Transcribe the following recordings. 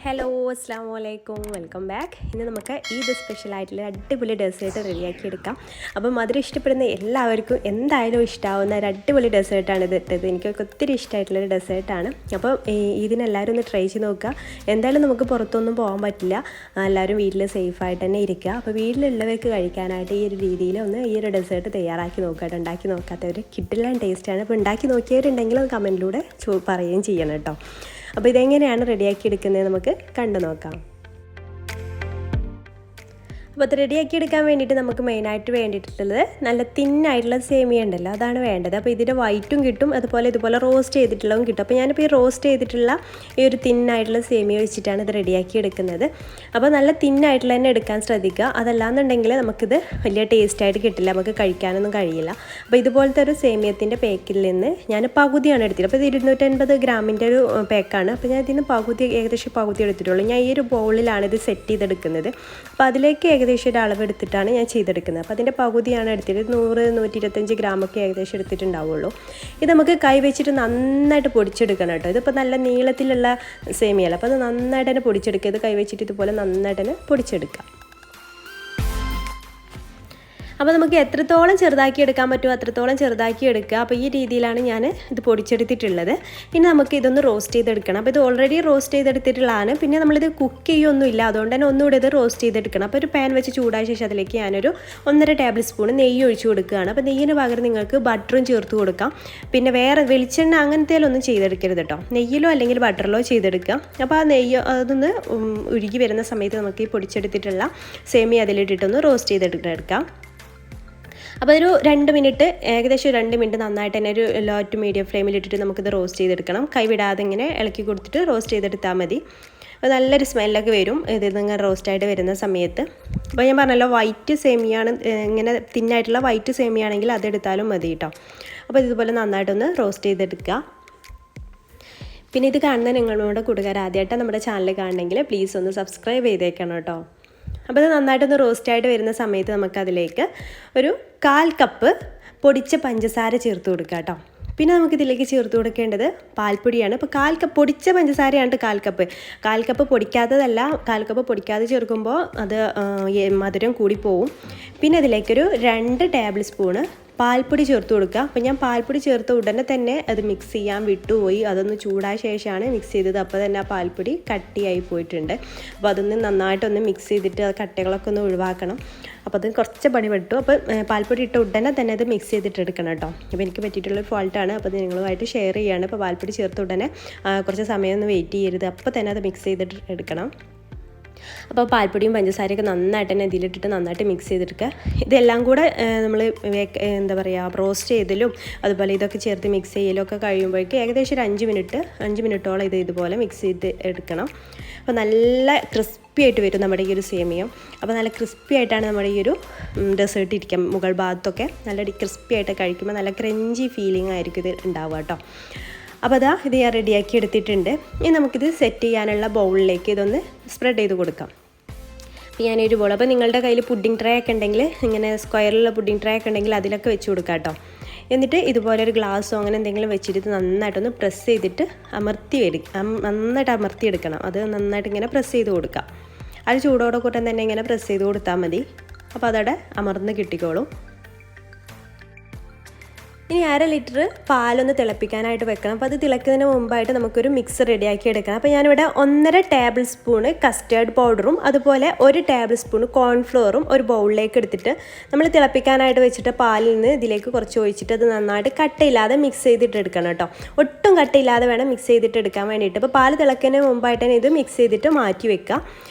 Hello അസ്സാം വലൈക്കും welcome back. ഇന്ന് നമുക്ക് ഈദ് സ്പെഷ്യൽ ആയിട്ടുള്ള അടിപൊളി ഡെസേർട്ട് റെഡിയാക്കി എടുക്കാം. അപ്പം മധുരം ഇഷ്ടപ്പെടുന്ന എല്ലാവർക്കും എന്തായാലും ഇഷ്ടമാവുന്ന ഒരു അടിപൊളി ഡെസേർട്ടാണ് ഇത് ഇട്ടത്. എനിക്കൊക്കെ ഒത്തിരി ഇഷ്ടമായിട്ടുള്ളൊരു ഡെസേർട്ടാണ്. അപ്പം ഇതിനെല്ലാവരും ഒന്ന് ട്രൈ ചെയ്ത് നോക്കുക. എന്തായാലും നമുക്ക് പുറത്തൊന്നും പോകാൻ പറ്റില്ല, എല്ലാവരും വീട്ടിൽ സേഫായിട്ട് തന്നെ ഇരിക്കുക. അപ്പോൾ വീട്ടിലുള്ളവർക്ക് കഴിക്കാനായിട്ട് ഈ ഒരു രീതിയിൽ ഒന്ന് ഈ ഒരു ഡെസേർട്ട് തയ്യാറാക്കി നോക്കുക. ഉണ്ടാക്കി നോക്കാത്തവർ കിട്ടില്ല ടേസ്റ്റാണ്. അപ്പോൾ ഉണ്ടാക്കി നോക്കിയവരുണ്ടെങ്കിൽ അത് കമൻറ്റിലൂടെ പറയുകയും ചെയ്യണം കേട്ടോ. അപ്പോൾ ഇതെങ്ങനെയാണ് റെഡിയാക്കി എടുക്കുന്നത് നമുക്ക് കണ്ടു നോക്കാം. അപ്പോൾ അത് റെഡിയാക്കി എടുക്കാൻ വേണ്ടിയിട്ട് നമുക്ക് മെയിനായിട്ട് വേണ്ടിയിട്ടുള്ളത് നല്ല തിന്നായിട്ടുള്ള സേമിയ ഉണ്ടല്ലോ, അതാണ് വേണ്ടത്. അപ്പോൾ ഇതിൻ്റെ വൈറ്റും കിട്ടും, ഇതുപോലെ റോസ്റ്റ് ചെയ്തിട്ടുള്ളതും കിട്ടും. അപ്പോൾ ഞാനിപ്പോൾ ഈ റോസ്റ്റ് ചെയ്തിട്ടുള്ള ഈ ഒരു തിന്നായിട്ടുള്ള സേമിയ വെച്ചിട്ടാണ് ഇത് റെഡിയാക്കി എടുക്കുന്നത്. അപ്പോൾ നല്ല തിന്നായിട്ടുള്ള തന്നെ എടുക്കാൻ ശ്രദ്ധിക്കുക. അതല്ലാന്നുണ്ടെങ്കിൽ നമുക്കിത് വലിയ ടേസ്റ്റായിട്ട് കിട്ടില്ല, നമുക്ക് കഴിക്കാനൊന്നും കഴിയില്ല. അപ്പോൾ ഇതുപോലത്തെ ഒരു സേമിയത്തിൻ്റെ പാക്കിൽ നിന്ന് ഞാൻ പകുതിയാണ് എടുത്തത്. അപ്പോൾ ഇത് 250 ഗ്രാമിൻ്റെ ഒരു പാക്കാണ്. അപ്പോൾ ഞാൻ ഇതിന് ഏകദേശം പകുതി എടുത്തിട്ടുള്ളൂ. ഞാൻ ഈ ഒരു ബൗളിലാണ് ഇത് സെറ്റ് ചെയ്തെടുക്കുന്നത്. അപ്പോൾ അതിലേക്ക് ഏകദേശം ഒരു അളവ് എടുത്തിട്ടാണ് ഞാൻ ചെയ്തെടുക്കുന്നത്. അപ്പോൾ അതിൻ്റെ പകുതിയാണ് എടുത്തിട്ട് 100-125 ഗ്രാമൊക്കെ ഏകദേശം എടുത്തിട്ടുണ്ടാവുള്ളൂ. ഇത് നമുക്ക് കൈ വെച്ചിട്ട് നന്നായിട്ട് പൊടിച്ചെടുക്കണം കേട്ടോ. ഇതിപ്പോൾ നല്ല നീളത്തിലുള്ള സേമിയല്ല, അപ്പോൾ അത് നന്നായിട്ട് തന്നെ പൊടിച്ചെടുക്കുക. ഇത് കൈ വെച്ചിട്ട് ഇതുപോലെ നന്നായിട്ട് തന്നെ പൊടിച്ചെടുക്കാം. അപ്പോൾ നമുക്ക് എത്രത്തോളം ചെറുതാക്കി എടുക്കാൻ പറ്റുമോ അത്രത്തോളം ചെറുതാക്കി എടുക്കുക. അപ്പോൾ ഈ രീതിയിലാണ് ഞാൻ ഇത് പൊടിച്ചെടുത്തിട്ടുള്ളത്. ഇനി നമുക്ക് ഇതൊന്ന് റോസ്റ്റ് ചെയ്തെടുക്കണം. അപ്പോൾ ഇത് ഓൾറെഡി റോസ്റ്റ് ചെയ്തെടുത്തിട്ടുള്ളതാണ്. പിന്നെ നമ്മളിത് കുക്ക് ചെയ്യൊന്നുമില്ല, അതുകൊണ്ട് തന്നെ ഒന്നുകൂടി ഇത് റോസ്റ്റ് ചെയ്തെടുക്കണം. അപ്പോൾ ഒരു പാൻ വെച്ച് ചൂടായ ശേഷം അതിലേക്ക് ഞാനൊരു 1.5 ടേബിൾ സ്പൂൺ നെയ്യ് ഒഴിച്ച് കൊടുക്കുകയാണ്. അപ്പോൾ നെയ്യിന് പകരം നിങ്ങൾക്ക് ബട്ടറും ചേർത്ത് കൊടുക്കാം. പിന്നെ വേറെ വെളിച്ചെണ്ണ അങ്ങനത്തേലൊന്നും ചെയ്തെടുക്കരുത് കേട്ടോ. നെയ്യിലോ അല്ലെങ്കിൽ ബട്ടറിലോ ചെയ്തെടുക്കുക. അപ്പോൾ ആ നെയ്യ് അതൊന്ന് ഉരുകി വരുന്ന സമയത്ത് നമുക്ക് ഈ പൊടിച്ചെടുത്തിട്ടുള്ള സേമിയ അതിലിട്ടിട്ടൊന്ന് റോസ്റ്റ് ചെയ്തെടുക്കാം. അപ്പോൾ ഒരു 2 മിനിറ്റ്, ഏകദേശം 2 മിനിറ്റ് നന്നായിട്ട് തന്നെ ഒരു ലോ ടു മീഡിയം ഫ്ലെയിമിലിട്ടിട്ട് നമുക്കിത് റോസ്റ്റ് ചെയ്തെടുക്കണം. കൈവിടാതെ ഇങ്ങനെ ഇളക്കി കൊടുത്തിട്ട് റോസ്റ്റ് ചെയ്തെടുത്താൽ മതി. അപ്പോൾ നല്ലൊരു സ്മെല്ലൊക്കെ വരും ഇതിങ്ങനെ റോസ്റ്റായിട്ട് വരുന്ന സമയത്ത്. അപ്പോൾ ഞാൻ പറഞ്ഞല്ലോ വൈറ്റ് സേമിയാണ്, ഇങ്ങനെ തിന്നായിട്ടുള്ള വൈറ്റ് സേമിയാണെങ്കിൽ അതെടുത്താലും മതി കേട്ടോ. അപ്പോൾ ഇതുപോലെ നന്നായിട്ടൊന്ന് റോസ്റ്റ് ചെയ്തെടുക്കുക. പിന്നെ ഇത് കാണുന്ന നിങ്ങളുടെ കൂട്ടുകാർ ആദ്യമായിട്ട് നമ്മുടെ ചാനൽ കാണണമെങ്കിൽ പ്ലീസ് ഒന്ന് സബ്സ്ക്രൈബ് ചെയ്തേക്കണം കേട്ടോ. അപ്പോൾ ഇത് നന്നായിട്ടൊന്ന് റോസ്റ്റായിട്ട് വരുന്ന സമയത്ത് നമുക്കതിലേക്ക് ഒരു 1/4 കപ്പ് പൊടിച്ച പഞ്ചസാര ചേർത്ത് കൊടുക്കുക കേട്ടോ. പിന്നെ നമുക്കിതിലേക്ക് ചേർത്ത് കൊടുക്കേണ്ടത് പാൽപ്പൊടിയാണ്. ഇപ്പോൾ 1/4 കപ്പ് പൊടിച്ച പഞ്ചസാരയാണ് 1/4 കപ്പ് പൊടിക്കാത്തതല്ല. 1/4 കപ്പ് പൊടിക്കാതെ ചേർക്കുമ്പോൾ അത് മധുരം കൂടിപ്പോവും. പിന്നെ അതിലേക്കൊരു 2 ടേബിൾ സ്പൂണ് പാൽപ്പൊടി ചേർത്ത് കൊടുക്കുക. അപ്പോൾ ഞാൻ പാൽപ്പൊടി ചേർത്ത ഉടനെ തന്നെ അത് മിക്സ് ചെയ്യാൻ വിട്ടുപോയി. അതൊന്ന് ചൂടായ ശേഷമാണ് മിക്സ് ചെയ്തത്. അപ്പോൾ തന്നെ ആ പാൽപ്പൊടി കട്ടിയായി പോയിട്ടുണ്ട്. അപ്പോൾ അതൊന്ന് നന്നായിട്ടൊന്ന് മിക്സ് ചെയ്തിട്ട് ആ കട്ടകളൊക്കെ ഒന്ന് ഒഴിവാക്കണം. അപ്പോൾ അത് കുറച്ച് പണി പെട്ടു. അപ്പോൾ പാൽപ്പൊടി ഇട്ട ഉടനെ തന്നെ അത് മിക്സ് ചെയ്തിട്ട് എടുക്കണം കേട്ടോ. അപ്പോൾ എനിക്ക് പറ്റിയിട്ടുള്ളൊരു ഫോൾട്ടാണ്. അപ്പോൾ അത് നിങ്ങളുമായിട്ട് ഷെയർ ചെയ്യുകയാണ്. അപ്പോൾ പാൽപ്പൊടി ചേർത്ത ഉടനെ കുറച്ച് സമയം ഒന്ന് വെയിറ്റ് ചെയ്യരുത്, അപ്പോൾ തന്നെ അത് മിക്സ് ചെയ്തിട്ട് എടുക്കണം. അപ്പോൾ പാൽപ്പൊടിയും പഞ്ചസാരയൊക്കെ നന്നായിട്ട് തന്നെ ഇതിലിട്ടിട്ട് നന്നായിട്ട് മിക്സ് ചെയ്തെടുക്കുക. ഇതെല്ലാം കൂടെ നമ്മൾ എന്താ പറയുക റോസ്റ്റ് ചെയ്തലും അതുപോലെ ഇതൊക്കെ ചേർത്ത് മിക്സ് ചെയ്യലും ഒക്കെ കഴിയുമ്പോഴേക്കും ഏകദേശം ഒരു 5 മിനിറ്റോളം ഇതുപോലെ മിക്സ് ചെയ്ത് എടുക്കണം. അപ്പോൾ നല്ല ക്രിസ്പി ആയിട്ട് വരും നമ്മുടെ ഈ ഒരു സേമിയം. അപ്പോൾ നല്ല ക്രിസ്പി ആയിട്ടാണ് നമ്മുടെ ഈ ഒരു ഡെസേർട്ട് ഇരിക്കുക. മുകൾ ഭാഗത്തൊക്കെ നല്ല ക്രിസ്പി ആയിട്ട് കഴിക്കുമ്പോൾ നല്ല ക്രഞ്ചി ഫീലിംഗ് ആയിരിക്കും ഇത് ഉണ്ടാവുക കേട്ടോ. അപ്പോൾ ഇത് ഞാൻ റെഡിയാക്കി എടുത്തിട്ടുണ്ട്. ഇനി നമുക്കിത് സെറ്റ് ചെയ്യാനുള്ള ബൗളിലേക്ക് ഇതൊന്ന് സ്പ്രെഡ് ചെയ്ത് കൊടുക്കാം. അപ്പോൾ ഞാനൊരു ബോൾ, അപ്പോൾ നിങ്ങളുടെ കയ്യിൽ പുഡിംഗ് ട്രേ ഒക്കെ ഉണ്ടെങ്കിൽ, ഇങ്ങനെ സ്ക്വയറിലുള്ള പുഡിംഗ് ട്രേ ഒക്കെ ഉണ്ടെങ്കിൽ അതിലൊക്കെ വെച്ച് കൊടുക്കാം കേട്ടോ. എന്നിട്ട് ഇതുപോലെ ഒരു ഗ്ലാസ്സോ അങ്ങനെ എന്തെങ്കിലും വെച്ചിട്ട് നന്നായിട്ടൊന്ന് പ്രസ് ചെയ്തിട്ട് നന്നായിട്ട് അമർത്തിയെടുക്കണം. അത് നന്നായിട്ട് ഇങ്ങനെ പ്രസ് ചെയ്ത് കൊടുക്കാം. അത് ചൂടോടെ കൂട്ടം തന്നെ ഇങ്ങനെ പ്രസ് ചെയ്ത് കൊടുത്താൽ മതി. അപ്പോൾ അതവിടെ അമർന്ന് കിട്ടിക്കോളും. ഇനി 1/2 ലിറ്റർ പാലൊന്ന് തിളപ്പിക്കാനായിട്ട് വെക്കണം. അപ്പോൾ അത് തിളക്കുന്നതിന് മുമ്പായിട്ട് നമുക്കൊരു മിക്സ് റെഡിയാക്കി എടുക്കണം. അപ്പോൾ ഞാനിവിടെ 1.5 ടേബിൾ സ്പൂണ് കസ്റ്റേർഡ് പൗഡറും അതുപോലെ 1 ടേബിൾ സ്പൂണ് കോൺഫ്ലോറും ഒരു ബൗളിലേക്ക് എടുത്തിട്ട് നമ്മൾ തിളപ്പിക്കാനായിട്ട് വെച്ചിട്ട് പാലിൽ നിന്ന് ഇതിലേക്ക് കുറച്ച് ഒഴിച്ചിട്ട് അത് നന്നായിട്ട് കട്ടയില്ലാതെ മിക്സ് ചെയ്തിട്ട് എടുക്കണം കേട്ടോ. ഒട്ടും കട്ടയില്ലാതെ വേണം മിക്സ് ചെയ്തിട്ട് എടുക്കാൻ വേണ്ടിയിട്ട്. അപ്പോൾ പാല് തിളക്കുന്നതിന് മുമ്പായിട്ട് തന്നെ ഇത് മിക്സ് ചെയ്തിട്ട് മാറ്റി വെക്കുക.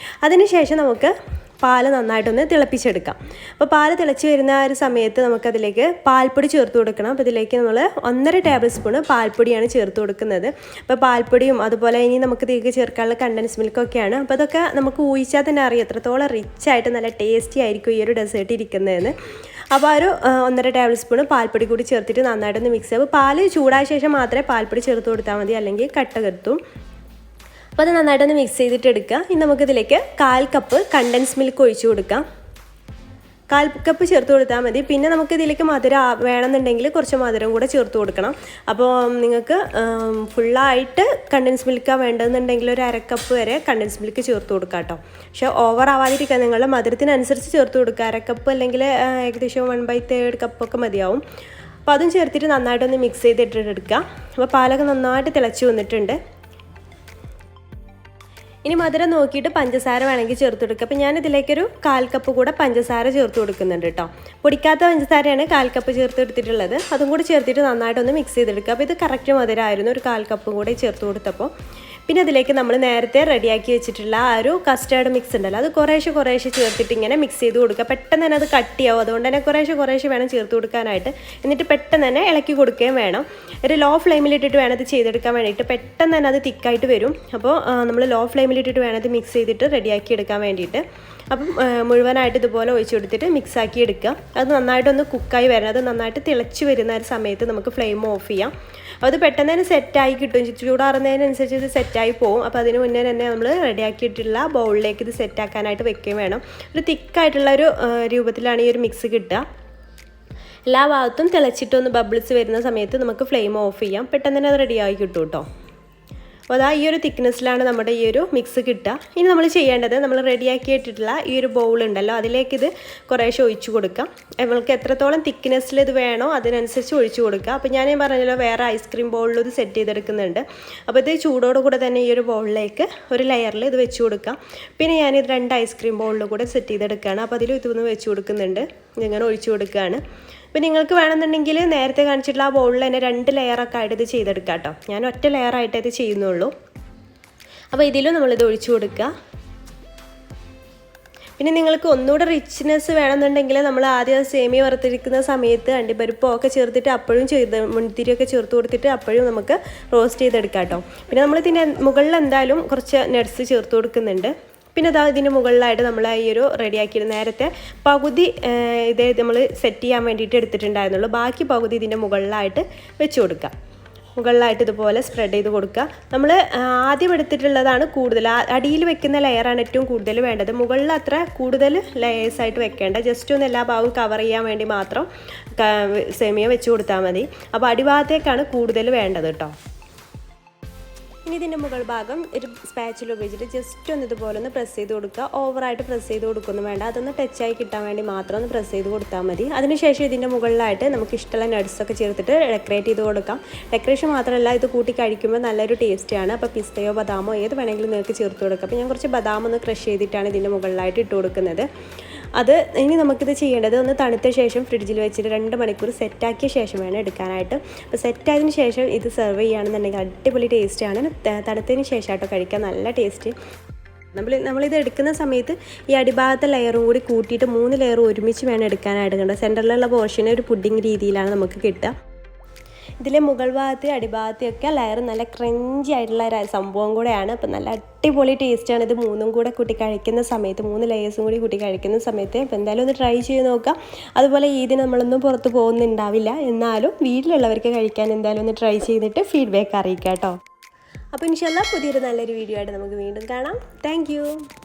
അതിനുശേഷം നമുക്ക് പാല് നന്നായിട്ടൊന്ന് തിളപ്പിച്ചെടുക്കാം. അപ്പോൾ പാല് തിളച്ച് വരുന്ന ആ ഒരു സമയത്ത് നമുക്കതിലേക്ക് പാൽപ്പൊടി ചേർത്ത് കൊടുക്കണം. അപ്പോൾ ഇതിലേക്ക് നമ്മൾ 1.5 ടേബിൾ സ്പൂണ് പാൽപ്പൊടിയാണ് ചേർത്ത് കൊടുക്കുന്നത്. അപ്പോൾ പാൽപ്പൊടിയും അതുപോലെ ഇനി നമുക്ക് ഇതിലേക്ക് ചേർക്കാനുള്ള കണ്ടൻസ് മിൽക്കൊക്കെയാണ്. അപ്പോൾ അതൊക്കെ നമുക്ക് ഊഹിച്ചാൽ തന്നെ അറിയാം എത്രത്തോളം റിച്ചായിട്ട് നല്ല ടേസ്റ്റി ആയിരിക്കും ഈ ഒരു ഡെസേർട്ട് ഇരിക്കുന്നതെന്ന്. അപ്പോൾ ഒരു 1.5 ടേബിൾ സ്പൂണ് പാൽപ്പൊടി കൂടി ചേർത്തിട്ട് നന്നായിട്ടൊന്ന് മിക്സ് ചെയ്യും. പാല് ചൂടായ ശേഷം മാത്രമേ പാൽപ്പൊടി ചേർത്ത് കൊടുത്താൽ മതി, അല്ലെങ്കിൽ കട്ട കെട്ടും. അപ്പോൾ അത് നന്നായിട്ടൊന്ന് മിക്സ് ചെയ്തിട്ട് എടുക്കുക. ഇനി നമുക്കിതിലേക്ക് 1/4 കപ്പ് കണ്ടൻസ് മിൽക്ക് ഒഴിച്ച് കൊടുക്കാം. 1/4 കപ്പ് ചേർത്ത് കൊടുത്താൽ മതി. പിന്നെ നമുക്ക് ഇതിലേക്ക് മധുരം വേണമെന്നുണ്ടെങ്കിൽ കുറച്ച് മധുരം കൂടെ ചേർത്ത് കൊടുക്കണം. അപ്പോൾ നിങ്ങൾക്ക് ഫുള്ളായിട്ട് കണ്ടൻസ് മിൽക്കാണ് വേണ്ടതെന്നുണ്ടെങ്കിൽ ഒരു 1/2 കപ്പ് വരെ കണ്ടൻസ് മിൽക്ക് ചേർത്ത് കൊടുക്കാം കേട്ടോ. പക്ഷേ ഓവർ ആവാതിരിക്കാൻ നിങ്ങളുടെ മധുരത്തിനനുസരിച്ച് ചേർത്ത് കൊടുക്കുക. 1/2 കപ്പ് അല്ലെങ്കിൽ ഏകദേശം 1/3 കപ്പൊക്കെ മതിയാവും. അപ്പോൾ അതും ചേർത്തിട്ട് നന്നായിട്ടൊന്ന് മിക്സ് ചെയ്തിട്ടെടുക്കുക. അപ്പോൾ പാലൊക്കെ നന്നായിട്ട് തിളച്ച് വന്നിട്ടുണ്ട്. ഇനി മധുരം നോക്കിയിട്ട് പഞ്ചസാര വേണമെങ്കിൽ ചേർത്ത് കൊടുക്കുക. അപ്പോൾ ഞാനിതിലേക്കൊരു 1/4 കപ്പ് കൂടെ പഞ്ചസാര ചേർത്ത് കൊടുക്കുന്നുണ്ട് കേട്ടോ. പൊടിക്കാത്ത പഞ്ചസാരയാണ് 1/4 കപ്പ് ചേർത്ത് എടുത്തിട്ടുള്ളത്. അതും കൂടി ചേർത്തിട്ട് നന്നായിട്ടൊന്ന് മിക്സ് ചെയ്തെടുക്കുക. അപ്പോൾ ഇത് കറക്റ്റ് മധുരമായിരുന്നു, ഒരു 1/4 കപ്പും കൂടെ ചേർത്ത് കൊടുത്തപ്പോൾ. പിന്നെ അതിലേക്ക് നമ്മൾ നേരത്തെ റെഡിയാക്കി വെച്ചിട്ടുള്ള ആ ഒരു കസ്റ്റേർഡ് മിക്സ് ഉണ്ടല്ലോ, അത് കുറേശ്ശെ ചേർത്തിട്ട് ഇങ്ങനെ മിക്സ് ചെയ്ത് കൊടുക്കുക. പെട്ടെന്ന് തന്നെ അത് കട്ടിയാവും, അതുകൊണ്ട് തന്നെ കുറേശ്ശെ വേണം ചേർത്ത് കൊടുക്കാനായിട്ട്. എന്നിട്ട് പെട്ടെന്ന് തന്നെ ഇളക്കി കൊടുക്കുകയും വേണം. ഒരു ലോ ഫ്ലെയിമിലിട്ടിട്ട് വേണം ഇത് ചെയ്തെടുക്കാൻ വേണ്ടിയിട്ട്. പെട്ടെന്ന് തന്നെ അത് തിക്കായിട്ട് വരും. അപ്പോൾ നമ്മൾ ലോ ഫ്ലെയിമിലിട്ടിട്ട് വേണം ഇത് മിക്സ് ചെയ്തിട്ട് റെഡിയാക്കി എടുക്കാൻ വേണ്ടിയിട്ട്. അപ്പം മുഴുവനായിട്ട് ഇതുപോലെ ഒഴിച്ച് കൊടുത്തിട്ട് മിക്സാക്കി എടുക്കുക. അത് നന്നായിട്ടൊന്ന് കുക്കായി വരണം. അത് നന്നായിട്ട് തിളച്ച് വരുന്ന ഒരു സമയത്ത് നമുക്ക് ഫ്ലെയിം ഓഫ് ചെയ്യാം. അത് പെട്ടെന്ന് തന്നെ സെറ്റായി കിട്ടും. ചൂടാറുന്നതിനനുസരിച്ച് ഇത് സെറ്റായി പോകും. അപ്പോൾ അതിന് മുന്നേ തന്നെ നമ്മൾ റെഡിയാക്കിയിട്ടുള്ള ബൗളിലേക്ക് ഇത് സെറ്റാക്കാനായിട്ട് വെക്കുകയും വേണം. ഒരു തിക്കായിട്ടുള്ളൊരു രൂപത്തിലാണ് ഈ ഒരു മിക്സ് കിട്ടുക. എല്ലാ ഭാഗത്തും തിളച്ചിട്ടൊന്ന് ബബിൾസ് വരുന്ന സമയത്ത് നമുക്ക് ഫ്ലെയിം ഓഫ് ചെയ്യാം. പെട്ടെന്ന് തന്നെ അത് റെഡിയായി കിട്ടും കേട്ടോ. അപ്പോൾ അതാ ഈ ഒരു തിക്നെസ്സിലാണ് നമ്മുടെ ഈ ഒരു മിക്സ് കിട്ടുക. ഇനി നമ്മൾ ചെയ്യേണ്ടത്, നമ്മൾ റെഡിയാക്കിയിട്ടുള്ള ഈ ഒരു ബൗൾ ഉണ്ടല്ലോ, അതിലേക്ക് ഇത് കുറേശ്ശെ ഒഴിച്ചു കൊടുക്കാം. നമ്മൾക്ക് എത്രത്തോളം തിക്നെസ്സിൽ ഇത് വേണോ അതിനനുസരിച്ച് ഒഴിച്ചു കൊടുക്കുക. അപ്പോൾ ഞാൻ പറഞ്ഞല്ലോ വേറെ ഐസ്ക്രീം ബൗളിൽ ഇത് സെറ്റ് ചെയ്തെടുക്കുന്നുണ്ട്. അപ്പോൾ ഇത് ചൂടോടുകൂടെ തന്നെ ഈ ഒരു ബൗളിലേക്ക് ഒരു ലെയറിൽ ഇത് വെച്ച് കൊടുക്കാം. പിന്നെ ഞാനിത് 2 ഐസ്ക്രീം ബൗളിൽ കൂടെ സെറ്റ് ചെയ്തെടുക്കുകയാണ്. അപ്പോൾ അതിലും ഇതൊന്ന് വെച്ച് കൊടുക്കുന്നുണ്ട്, ഇങ്ങനെ ഒഴിച്ചു കൊടുക്കുകയാണ്. അപ്പോൾ നിങ്ങൾക്ക് വേണമെന്നുണ്ടെങ്കിൽ നേരത്തെ കാണിച്ചിട്ടുള്ള ആ ബൗളിൽ തന്നെ 2 ലെയറൊക്കെ ആയിട്ട് ഇത് ചെയ്തെടുക്കാം കേട്ടോ. ഞാൻ ഒറ്റ ലെയറായിട്ട് ഇത് ചെയ്യുന്നുള്ളൂ. അപ്പോൾ ഇതിലും നമ്മളിത് ഒഴിച്ചു കൊടുക്കുക. പിന്നെ നിങ്ങൾക്ക് ഒന്നുകൂടെ റിച്ച്നെസ് വേണമെന്നുണ്ടെങ്കിൽ നമ്മൾ ആദ്യം സേമിയ വറുത്തിരിക്കുന്ന സമയത്ത് അണ്ടിപ്പരിപ്പൊക്കെ ചേർത്തിട്ട് അപ്പോഴും മുന്തിരിയൊക്കെ ചേർത്ത് കൊടുത്തിട്ട് അപ്പോഴും നമുക്ക് റോസ്റ്റ് ചെയ്തെടുക്കാം കേട്ടോ. പിന്നെ നമ്മളിതിൻ്റെ മുകളിൽ എന്തായാലും കുറച്ച് നട്ട്സ് ചേർത്ത് കൊടുക്കുന്നുണ്ട്. പിന്നെ അതാ ഇതിന് മുകളിലായിട്ട് നമ്മൾ ഈ ഒരു റെഡിയാക്കിയിട്ട് നേരത്തെ പകുതി ഇതേ നമ്മൾ സെറ്റ് ചെയ്യാൻ വേണ്ടിയിട്ട് എടുത്തിട്ടുണ്ടായിരുന്നുള്ളൂ. ബാക്കി പകുതി ഇതിൻ്റെ മുകളിലായിട്ട് വെച്ച് കൊടുക്കുക. മുകളിലായിട്ട് ഇതുപോലെ സ്പ്രെഡ് ചെയ്ത് കൊടുക്കുക. നമ്മൾ ആദ്യം എടുത്തിട്ടുള്ളതാണ് കൂടുതൽ, അടിയിൽ വെക്കുന്ന ലെയറാണ് ഏറ്റവും കൂടുതൽ വേണ്ടത്. മുകളിൽ അത്ര കൂടുതൽ ലെയേഴ്സായിട്ട് വെക്കേണ്ട, ജസ്റ്റ് ഒന്ന് എല്ലാ ഭാഗവും കവർ ചെയ്യാൻ വേണ്ടി മാത്രം സേമിയ വെച്ച് കൊടുത്താൽ മതി. അപ്പോൾ അടിഭാഗത്തേക്കാണ് കൂടുതൽ വേണ്ടത് കേട്ടോ. ഇനി ഇതിൻ്റെ മുകൾ ഭാഗം ഒരു സ്പാച്ചിൽ ഉപയോഗിച്ചിട്ട് ജസ്റ്റ് ഒന്ന് ഇതുപോലെ ഒന്ന് പ്രസ് ചെയ്ത് കൊടുക്കുക. ഓവറായിട്ട് പ്രസ് ചെയ്ത് കൊടുക്കൊന്നും വേണ്ട, അതൊന്ന് ടച്ചായി കിട്ടാൻ വേണ്ടി മാത്രം ഒന്ന് പ്രസ് ചെയ്ത് കൊടുത്താൽ മതി. അതിനുശേഷം ഇതിൻ്റെ മുകളിലായിട്ട് നമുക്ക് ഇഷ്ടമുള്ള നട്ട്സൊക്കെ ചേർത്തിട്ട് ഡെക്കറേറ്റ് ചെയ്ത് കൊടുക്കാം. ഡെക്കറേഷൻ മാത്രമല്ല, ഇത് കൂട്ടി കഴിക്കുമ്പോൾ നല്ലൊരു ടേസ്റ്റാണ്. അപ്പോൾ പിസ്തയോ ബദാമോ ഏത് വേണമെങ്കിലും നിങ്ങൾക്ക് ചേർത്ത് കൊടുക്കാം. അപ്പോൾ ഞാൻ കുറച്ച് ബദാം ഒന്ന് ക്രഷ് ചെയ്തിട്ടാണ് ഇതിൻ്റെ മുകളിലായിട്ട് ഇട്ട് കൊടുക്കുന്നത്. അത് ഇനി നമുക്കിത് ചെയ്യേണ്ടത് ഒന്ന് തണുത്ത ശേഷം ഫ്രിഡ്ജിൽ വെച്ചിട്ട് 2 മണിക്കൂർ സെറ്റാക്കിയ ശേഷം വേണം എടുക്കാനായിട്ട്. അപ്പോൾ സെറ്റായതിന് ശേഷം ഇത് സെർവ് ചെയ്യുകയാണെന്നുണ്ടെങ്കിൽ അടിപൊളി ടേസ്റ്റാണ്. തണുത്തതിന് ശേഷം കേട്ടോ കഴിക്കാൻ നല്ല ടേസ്റ്റ്. നമ്മളിത് എടുക്കുന്ന സമയത്ത് ഈ അടിഭാഗത്തെ ലെയറും കൂടി കൂട്ടിയിട്ട് 3 ലെയർ ഒരുമിച്ച് വേണം എടുക്കാനായിട്ട്. കണ്ടോ, സെൻറ്ററിലുള്ള പോർഷന് ഒരു പുഡിങ് രീതിയിലാണ് നമുക്ക് കിട്ടുക. ഇതിലെ മുകൾ ഭാഗത്ത് അടിഭാഗത്തൊക്കെ ലെയർ നല്ല ക്രഞ്ചി ആയിട്ടുള്ള സംഭവം കൂടെയാണ്. അപ്പോൾ നല്ല അടിപൊളി ടേസ്റ്റാണ് ഇത് 3ഉം കൂടെ കൂട്ടി കഴിക്കുന്ന സമയത്ത്, 3 ലെയേഴ്സും കൂടി കൂട്ടി കഴിക്കുന്ന സമയത്ത്. അപ്പോൾ എന്തായാലും ഒന്ന് ട്രൈ ചെയ്ത് നോക്കാം. അതുപോലെ ഇതിന് നമ്മളൊന്നും പുറത്ത് പോകുന്നുണ്ടാവില്ല, എന്നാലും വീട്ടിലുള്ളവർക്ക് കഴിക്കാൻ എന്തായാലും ഒന്ന് ട്രൈ ചെയ്തിട്ട് ഫീഡ്ബാക്ക് അറിയിക്കാം കേട്ടോ. അപ്പോൾ ഇൻഷാല്ലാ പുതിയൊരു നല്ലൊരു വീഡിയോ ആയിട്ട് നമുക്ക് വീണ്ടും കാണാം. താങ്ക്